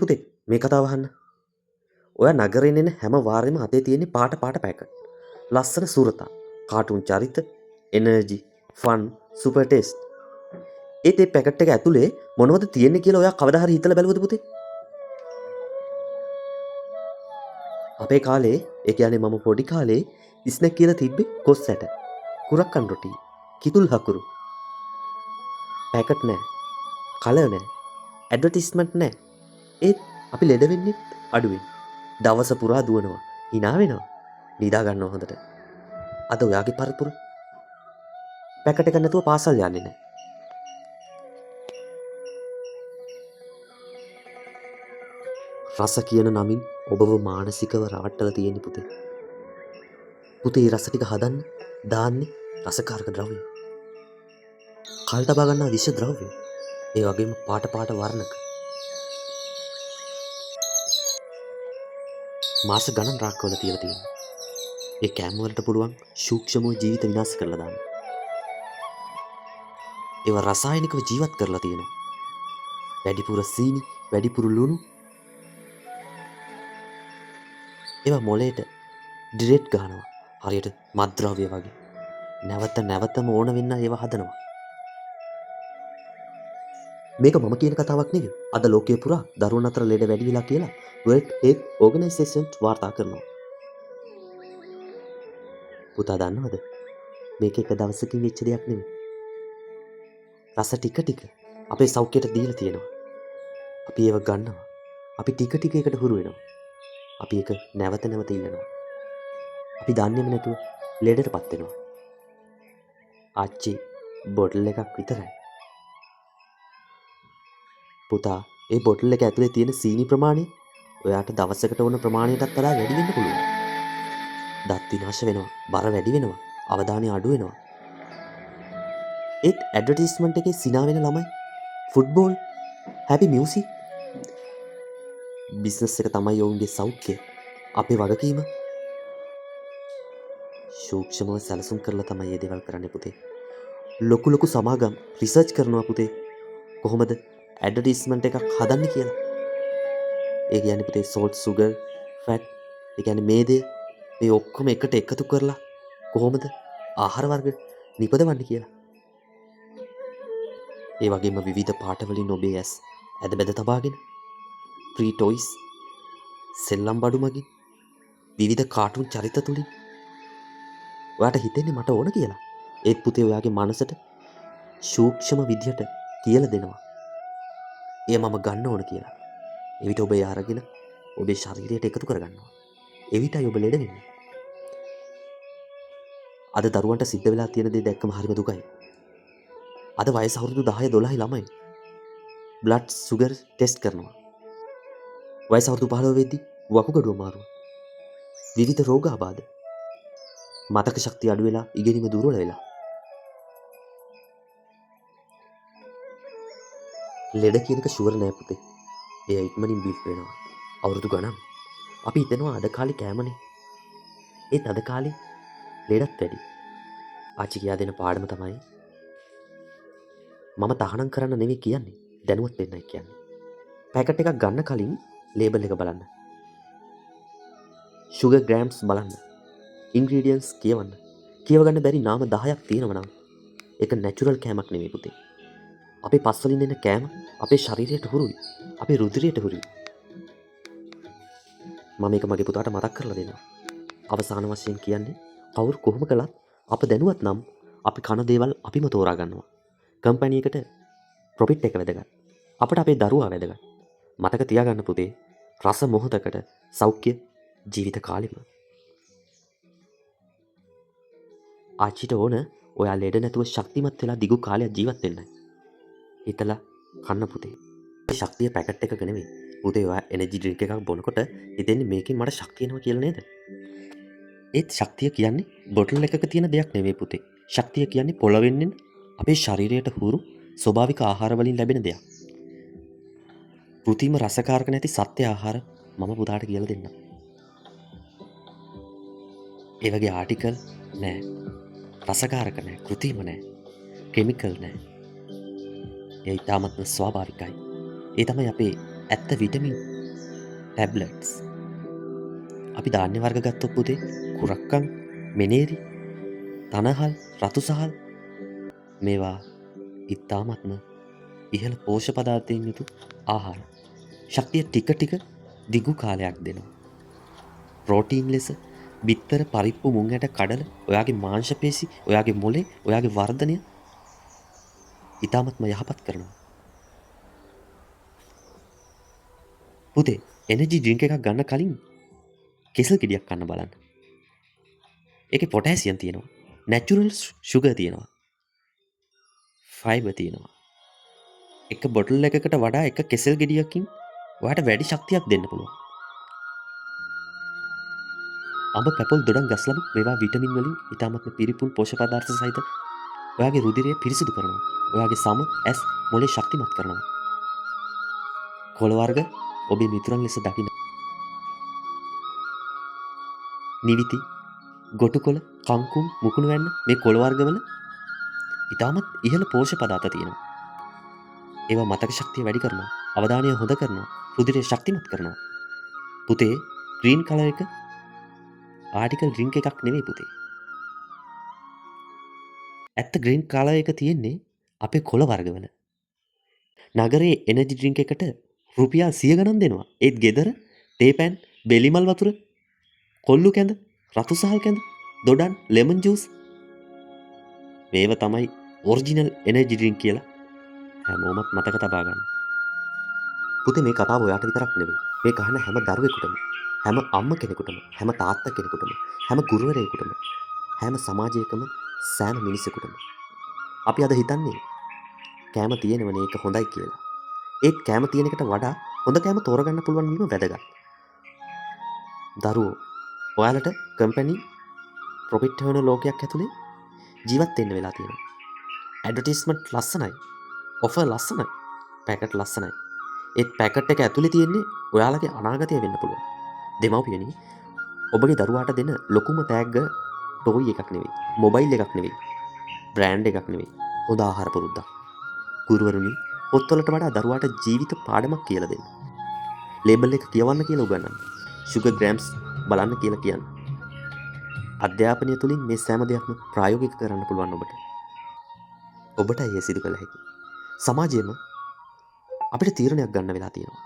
පුතේ මේ කතාව අහන්න. ඔයා නගරෙන් එන හැම වාරෙම අතේ තියෙන පාට පැකට්. ලස්සන සුරතා, කාටුන් චරිත, එනර්ජි, ෆන්, සුපර් ටේස්ට්. ඒ පැකට් එක ඇතුලේ මොනවද තියෙන්නේ කියලා ඔයා කවදා හරි හිතලා බැලුවද පුතේ? අපේ කාලේ, ඒ කියන්නේ මම පොඩි කාලේ ස්නැක් කියලා තිබ්බේ කොස් ඇට, කුරක්කන් රොටි, කිතුල් හකුරු. පැකට් නෑ, කලර් නෑ, ඇඩ්වර්ටයිස්මන්ට් නෑ. ඒත් අපි ලෙඩ වෙන්නේ අඩුවෙන්. දවස පුරා දුවනවා, hina වෙනවා, නිදා ගන්නවා හොඳට. අද ඔයාගේ පරපුර පැකට් එක නැතුව පාසල් යන්නේ නෑ. රස කියන නමින් ඔබව මානසිකව රවට්ටලා තියෙන පුතේ. පුතේ රස ටික හදන්න දාන්නේ රසකාරක ද්‍රව්‍ය. කල් තබා ගන්නා විෂ ද්‍රව්‍ය. ඒ වගේම පාට වර්ණක. මාස ගණන් රාක්කවල තියලා තියෙනවා. ඒ කෑම වලට පුළුවන් සූක්ෂමව ජීවිත විනාශ කරලා දාන්න. ඒව රසායනිකව ජීවත් කරලා තියෙනවා. වැඩිපුර සීනි, වැඩිපුර ලුණු. ඒවා මොලේට ඩිරෙක්ට් ගහනවා. හරියට මත්ද්‍රව්‍ය වගේ. නැවතම ඕන වෙන්න ඒවා හදනවා. මේක මම කියන කතාවක් නෙවෙයි. අද ලෝකයේ පුරා දරුවන් අතර ලෙඩ වැඩි වෙලා කියලා World Health Organization වාර්තා කරනවා. පුතා දන්නවද? මේක එක දවසකින් වෙච්ච දෙයක් නෙවෙයි. රස ටික අපේ සෞඛ්‍යයට දීලා තියෙනවා. අපි ඒව ගන්නවා. අපි ටික එකට හුරු වෙනවා. අපි ඒක නැවත ඉල්ලනවා. අපි දන්නේම නැතුව ලෙඩටපත් වෙනවා. ආච්චි බොටල් එකක් විතරයි. පුතා ඒ බොටල් එක ඇතුලේ තියෙන සීනි ප්‍රමාණය ඔයාට දවසකට ඕන ප්‍රමාණයටත් වඩා වැඩි වෙන්න පුළුවන්. දත් විනාශ වෙනවා, බර වැඩි වෙනවා, අවධානය අඩු වෙනවා. ඒත් ඇඩ්වර්ටයිස්මන්ට් එකේ සිනා වෙන ළමයි, ෆුට්බෝල්, හැපි මියුසික්. බිස්නස් එක තමයි ඔවුන්ගේ සෞඛ්‍යය. අපේ වගකීම සූක්ෂමව සැලසුම් කරලා තමයි මේ දේවල් කරන්නේ පුතේ. ලොකු සමාගම් රිසර්ච් කරනවා පුතේ. කොහොමද ඇඩ්වර්ටයිස්මන්ට් එකක් හදන්නේ කියලා. ඒ කියන්නේ පුතේ සෝල්ට්, සුගර්, ෆැට්, ඒ කියන්නේ මේදය මේ ඔක්කොම එකට එකතු කරලා කොහොමද ආහාර වර්ග නිපදවන්නේ කියලා. ඒ වගේම විවිධ පාටවලින් ඔබේ ඇස් ඇද බැද තබාගෙන ප්‍රී ටොයිස්, සෙල්ලම් බඩු මගින්, විවිධ කාටුන් චරිත තුලින් ඔයාට හිතෙන්නේ මට ඕන කියලා. ඒත් පුතේ ඔයාගේ මනසට සූක්ෂම විදියට කියලා දෙනවා. එය මම ගන්න ඕන කියලා. එවිට ඔබ ඒ අරගෙන ඔබේ ශරීරයට එකතු කරගන්නවා. එවිටයි ඔබ ලෙඩ වෙන්නේ. අද දරුවන්ට සිද්ධ වෙලා තියෙන දේ දැක්කම හරිම දුකයි. අද වයස අවුරුදු 10 12 ළමයි බ්ලඩ් සුගර් ටෙස්ට් කරනවා. වයස අවුරුදු 15 වෙද්දී වකුගඩුව මාරුව. විවිධ රෝගාබාධ. මතක ශක්තිය අඩු වෙලා ඉගෙනීම දුර්වල වෙලා. ලෙඩ කියන එක ෂුවර් නෑ පුතේ. එය ඉක්මනින් බිල්ඩ් වෙනවා. අවුරුදු ගණන්. අපි හිතනවා අද කාලේ කෑමනේ. ඒත් අද කාලේ ලෙඩත් වැඩි. ආච්චි කියා දෙන පාඩම තමයි මම තහනම් කරන්න නෙවෙයි කියන්නේ. දැනුවත් වෙන්නයි කියන්නේ. පැකට් එකක් ගන්න කලින් ලේබල් එක බලන්න. sugar grams බලන්න. ingredients කියවන්න. කියව ගන්න බැරි නාම 10ක් තියෙනවා නම් ඒක natural කෑමක් නෙවෙයි පුතේ. අපේ පස්වලින් එන කෑම අපේ ශරීරයට හුරුයි. අපේ රුධිරයට හුරුයි. මම මේක මගේ පුතාට මතක් කරලා දෙනවා. අවසාන වශයෙන් කියන්නේ කවුරු කොහොම කළත් අප දැනුවත් නම් අපි කන දේවල් අපිම තෝරා ගන්නවා. කම්පැනි එකට ප්‍රොෆිට් එක වැදගත්. අපට අපේ දරුවා වැදගත්. මතක තියාගන්න පුතේ, රස මොහොතකට, සෞඛ්‍ය ජීවිත කාලෙම. ආච්චිට ඕන ඔයා ලෙඩ නැතුව ශක්තිමත් වෙලා දිගු කාලයක් ජීවත් වෙන්නයි. හිතලා කන්න පුතේ. ශක්තිය පැකට් එකක නෙමෙයි. පුතේ ඔයා එනර්ජි ඩ්‍රින්ක් එකක් බොනකොට හිතෙන්නේ මේකෙන් මට ශක්තිය එනවා කියලා නේද? ඒත් ශක්තිය කියන්නේ බොටල් එකක තියෙන දෙයක් නෙවෙයි පුතේ. ශක්තිය කියන්නේ පොළවෙන් එන අපේ ශරීරයට හුරු ස්වභාවික ආහාර වලින් ලැබෙන දෙයක්. කෘතිම රසකාරක නැති සත්‍ය ආහාර මම පුතාට කියලා දෙන්නම්. ඒ වගේ ආටිකල් නෑ. රසකාරක නෑ, කෘතිම නෑ, කෙමිකල් නෑ. ඒ ඉතාමත්ම ස්වාභාවිකයි. ඒ තමයි අපේ ඇත්ත විටමින් ටැබ්ලට්ස්. අපි ධාන්‍ය වර්ග ගත්තොත් පුතේ කුරක්කන්, මෙනේරි, තනහල්, රතු සහල් මේවා ඉතාමත්ම ඉහළ පෝෂ පදාර්ථයෙන් යුතු ආහාර. ශක්තිය ටික ටික දිගු කාලයක් දෙනවා. ප්‍රෝටීන් ලෙස බිත්තර, පරිප්පු, මුං ඇට, කඩල ඔයාගේ මාංශ පේශි, ඔයාගේ මොලේ, ඔයාගේ වර්ධනය ඉතාමත්ම යහපත් කරනවා. පුතේ එනර්ජි ඩ්‍රින්ක් එකක් ගන්න කලින් කෙසල් ගෙඩියක් කන්න බලන්න. ඒකේ පොටෑසියම් තියෙනවා. නැචරල් ෂුගර් තියෙනවා. ෆයිබර් තියෙනවා. එක බොටල් එකකට වඩා එක කෙසල් ගෙඩියකින් ඔයාට වැඩි ශක්තියක් දෙන්න පුළුවන්. අඹ, පැපොල්, දොඩම්, ගස්ලබු මේවා විටමින් වලින් ඉතාමත්ම පිරිපුන් පෝෂක පදාර්ථ සහිත ඔයාගේ රුධිරය පිරිසිදු කරනවා. ඔයාගේ සම, ඇස්, මොලේ ශක්තිමත් කරනවා. කොළ වර්ග ඔබේ මිතුරන් ලෙස දකින්න. නිවිති, ගොටුකොළ, කංකුම්, මුකුණු වැන්න මේ කොළ වර්ගවල ඉතාමත් ඉහළ පෝෂක පදාර්ථ තියෙනවා. ඒවා මතක ශක්තිය වැඩි කරනවා. අවධානය හොඳ කරනවා. රුධිරය ශක්තිමත් කරනවා. පුතේ ග්‍රීන් කලර් එක ආටිකල් ඩ්‍රින්ක් එකක් නෙවෙයි පුතේ. ඇත්ත ග්‍රීන් කලර් එක තියෙන්නේ අපේ කොළ වර්ගවල. නගරේ එනර්ජි ඩ්‍රින්ක් එකට රුපියල් 100 ගණන් දෙනවා. ඒත් ගෙදර තේපැන්, බෙලිමල් වතුර, කොල්ලු කැඳ, රතු සහල් කැඳ, දොඩම්, ලෙමන් ජූස් මේව තමයි ඔරිජිනල් එනර්ජි ඩ්‍රින්ක් කියලා හැමෝමත් මතක තබා ගන්න. පුතේ මේ කතාව ඔයාට විතරක් නෙවෙයි. මේ කහන හැම දරුවෙකුටම, හැම අම්ම කෙනෙකුටම, හැම තාත්තා කෙනෙකුටම, හැම ගුරුවරයෙකුටම, හැම සමාජයකම සෑම මිනිසෙකුටම. අපි අද හිතන්නේ කෑම තියෙනවනේ ඒක හොඳයි කියලා. ඒත් කෑම තියෙන එකට වඩා හොඳ කෑම තෝරගන්න පුළුවන් වීම වැදගත්. දරුවෝ ඔයාලට කම්පැනි ප්‍රොෆිට් හොයන ලෝකයක් ඇතුලේ ජීවත් වෙන්න වෙලා තියෙනවා. ඇඩ්වර්ටයිස්මන්ට් ලස්සනයි. ඔෆර් ලස්සනයි. පැකට් ලස්සනයි. ඒත් පැකට් එක ඇතුලේ තියෙන්නේ ඔයාලගේ අනාගතය වෙන්න පුළුවන්. දෙමව්පියනි ඔබගේ දරුවාට දෙන ලොකුම තෑග්ග ටෝයි එකක් නෙවෙයි. මොබයිල් එකක් නෙවෙයි. බ්‍රෑන්ඩ් එකක් නෙවෙයි. හොඳ ආහාර පුරුද්දක්. ගුරුවරුනි පොත්වලට වඩා දරුවාට ජීවිත පාඩමක් කියලා දෙන්න. ලේබල් එක කියවන්න කියලා උගන්වන්න. ෂුගර් ග්‍රෑම්ස් බලන්න කියලා කියන්න. අධ්‍යාපනය තුළින් මේ සෑම දෙයක්ම ප්‍රායෝගික කරන්න පුළුවන් ඔබට. ඔබට එය සිදු කළ හැකි. සමාජයේම අපිට තීරණයක් ගන්න වෙලා තියෙනවා.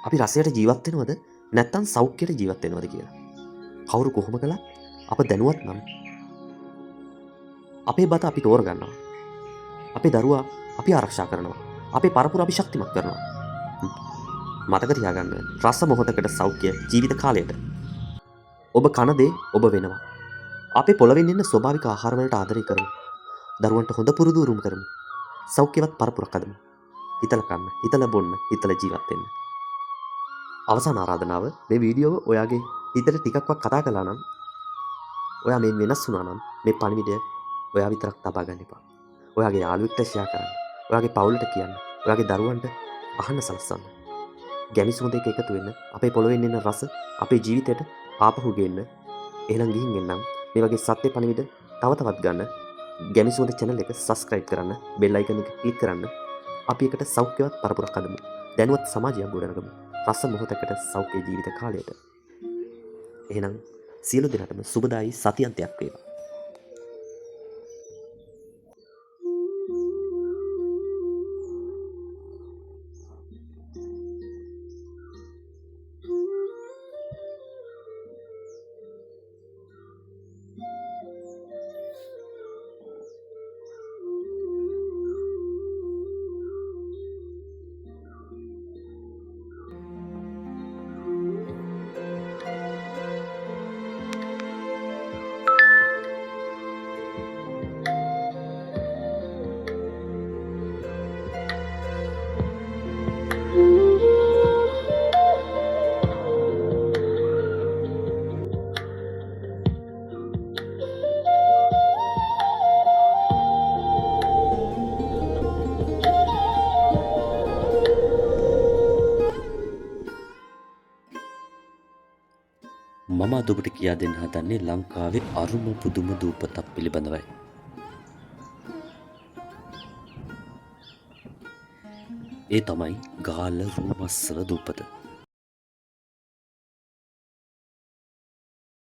අපි රසයට ජීවත් වෙනවද නැත්නම් සෞඛ්‍යයට ජීවත් වෙනවද කියලා. කවුරු කොහොම කළත් අප දැනුවත් නම් අපේ බත අපි තෝරගන්නවා. අපේ දරුවා අපි ආරක්ෂා කරනවා. අපේ පරපුර අපි ශක්තිමත් කරනවා. මතක තියාගන්න රස මොහොතකට සෞඛ්‍ය ජීවිත කාලයට. ඔබ කන දේ ඔබ වෙනවා. අපේ පොළවෙන් එන ස්වභාවික ආහාර වලට ආදරය කරමු. දරුවන්ට හොඳ පුරුදු උරුම කරමු. සෞඛ්‍යවත් පරපුරක් හදමු. හිතලා කන්න, හිතලා බොන්න, හිතලා ජීවත් වෙන්න. අවසාන ආරාධනාව මේ වීඩියෝව ඔයාගේ හිතට ටිකක්වත් කතා කළා නම් ඔයා මේ වෙනස් වුණා නම් මේ පණිවිඩය ඔයා විතරක් තබා ගන්න එපා. ඔයාගේ යාළුවෙක්ට ෂෙයා කරන්න. ඔයාගේ පවුලට කියන්න. ඔයාගේ දරුවන්ට අහන්න සලස්සන්න. ගැමිසුම දෙක එකතු වෙන්න අපේ පොළොවෙන් එන රස අපේ ජීවිතයට ආපහු ගෙන්න. එහෙනම් ගිහින් එන්නම් මේ වගේ සත්‍ය පණිවිඩ තව තවත් ගන්න. ගැමිසුම channel එක subscribe කරන්න, bell icon එක click කරන්න. අපි එකට සෞඛ්‍යවත් පරපුරක් හදමු. දැනුවත් සමාජයක් ගොඩනගමු. රස මොහොතකට සෞඛ්‍ය ජීවිත කාලයට. එහෙනම් සියලු දෙනාටම සුබදායි සතියන්තයක් වේවා. මම අද ඔබට කියා දෙන්න හදන්නේ ලංකාවේ අරුම පුදුම දූපතක් පිළිබඳවයි. ඒ තමයි ගාල්ල රූමස්සල දූපත.